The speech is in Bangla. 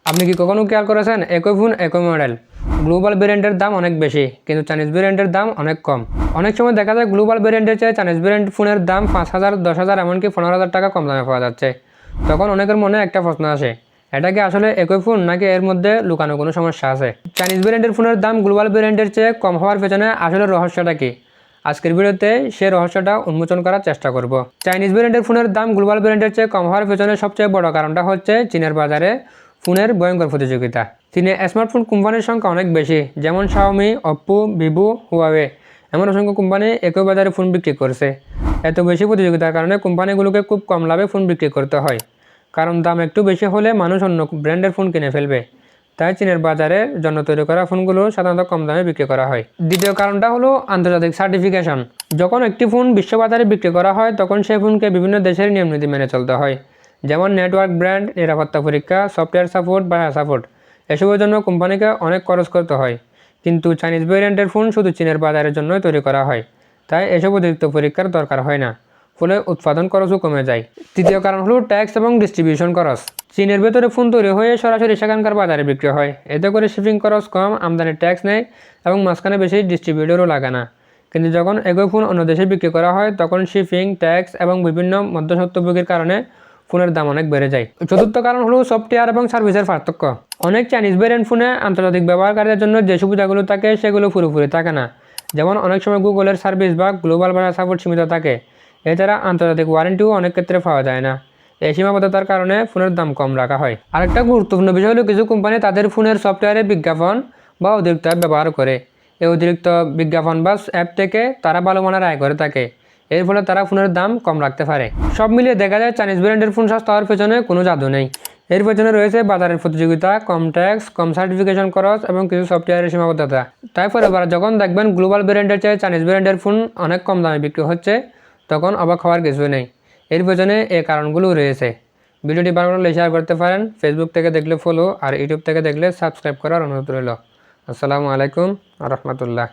আপনি কি কখনো খেয়াল করেছেন একই ফোন একই মডেল, গ্লোবাল ভেরিয়েন্টের দাম অনেক বেশি কিন্তু চাইনিজ ভেরিয়েন্টের দাম অনেক কম। অনেক সময় দেখা যায় গ্লোবাল ভেরিয়েন্টের চেয়ে চাইনিজ ভেরিয়েন্ট ফোনের দাম 5,000, 10,000 এমনকি 15,000 টাকা কম দামে পাওয়া যাচ্ছে। তখন অনেকের মনে একটা প্রশ্ন আসে, এটা কি আসলে একই ফোন নাকি এর মধ্যে লুকানো কোনো সমস্যা আছে? চাইনিজ ভেরিয়েন্টের ফোনের দাম গ্লোবাল ভেরিয়েন্টের চেয়ে কম হওয়ার পেছনে আসলে রহস্যটা কি? আজকের ভিডিওতে সেই রহস্যটা উন্মোচন করার চেষ্টা করব। চাইনিজ ভেরিয়েন্টের ফোনের দাম গ্লোবাল ভেরিয়েন্টের চেয়ে কম হওয়ার পেছনে সবচেয়ে বড় কারণটা হচ্ছে চীনের বাজারে ফোনের ভয়ঙ্কর প্রতিযোগিতা। চীনে স্মার্টফোন কোম্পানির সংখ্যা অনেক বেশি, যেমন শাওমি, ওপ্পো, ভিভো, হুয়াওয়ে এমন অসংখ্য কোম্পানি একই বাজারে ফোন বিক্রি করছে। এত বেশি প্রতিযোগিতার কারণে কোম্পানিগুলোকে খুব কম লাভে ফোন বিক্রি করতে হয়, কারণ দাম একটু বেশি হলে মানুষ অন্য ব্র্যান্ডের ফোন কিনে ফেলবে। তাই চীনের বাজারের জন্য তৈরি করা ফোনগুলো সাধারণত কম দামে বিক্রি করা হয়। দ্বিতীয় কারণটা হলো আন্তর্জাতিক সার্টিফিকেশন। যখন একটি ফোন বিশ্ববাজারে বিক্রি করা হয় তখন সেই ফোনকে বিভিন্ন দেশের নিয়মনীতি মেনে চলতে হয়, যেমন নেটওয়ার্ক, ব্র্যান্ড, নিরাপত্তা পরীক্ষা, সফটওয়্যার সাপোর্ট বা সাপোর্ট। এসবের জন্য কোম্পানিকে অনেক খরচ করতে হয়। কিন্তু চাইনিজ ভেরিয়েন্টের ফোন শুধু চীনের বাজারের জন্যই তৈরি করা হয়, তাই এসব অতিরিক্ত পরীক্ষার দরকার হয় না, ফলে উৎপাদন খরচও কমে যায়। তৃতীয় কারণ হলো ট্যাক্স এবং ডিস্ট্রিবিউশন খরচ। চীনের ভেতরে ফোন তৈরি হয়ে সরাসরি সেখানকার বাজারে বিক্রি হয়, এতে করে শিপিং খরচ কম, আমদানির ট্যাক্স নেয় এবং মাঝখানে বেশি ডিস্ট্রিবিউটরও লাগে না। কিন্তু যখন একই ফোন অন্য দেশে বিক্রি করা হয় তখন শিপিং, ট্যাক্স এবং বিভিন্ন মধ্যস্বত্বভোগীর কারণে ফোনের দাম অনেক বেড়ে যায়। চতুর্থ কারণ হলো সফটওয়্যার এবং সার্ভিসের পার্থক্য। অনেক চাইনিজ ভেরিয়েন্ট ফোনে আন্তর্জাতিক ব্যবহারকারীদের জন্য যে সুবিধাগুলো থাকে সেগুলো পুরোপুরি থাকে না। যেমন অনেক সময় গুগলের সার্ভিস বা গ্লোবাল ভাষা সাপোর্ট সীমিত থাকে। এছাড়া আন্তর্জাতিক ওয়ারেন্টিও অনেক ক্ষেত্রে পাওয়া যায় না। এই সীমাবদ্ধতার কারণে ফোনের দাম কম রাখা হয়। আরেকটা গুরুত্বপূর্ণ বিষয় হলো কিছু কোম্পানি তাদের ফোনের সফটওয়্যারে বিজ্ঞাপন বা অতিরিক্ত অ্যাপ ব্যবহার করে। এই অতিরিক্ত বিজ্ঞাপন বা অ্যাপ থেকে তারা ভালো মানের আয় করে থাকে। এর ফলে তারা ফোনের দাম কম রাখতে পারে। সব মিলিয়ে দেখা যায় চাইনিজ ব্র্যান্ডের ফোন সস্তা হওয়ার পেছনে কোনো জাদু নেই। এর পেছনে রয়েছে বাজারের প্রতিযোগিতা, কম ট্যাক্স, কম সার্টিফিকেশন খরচ এবং কিছু সফটওয়্যারের সীমাবদ্ধতা। তাই পরের যখন দেখবেন গ্লোবাল ব্র্যান্ডের চেয়ে চাইনিজ ব্র্যান্ডের ফোন অনেক কম দামে বিক্রি হচ্ছে, তখন অবাক হওয়ার কিছু নেই। এর পেছনে এই কারণগুলো রয়েছে। ভিডিওটি ভালো লাগলে শেয়ার করতে পারেন। ফেসবুক থেকে দেখলে ফলো আর ইউটিউব থেকে দেখলে সাবস্ক্রাইব করার অনুরোধ রইল। আসসালামু আলাইকুম ওয়া রাহমাতুল্লাহ।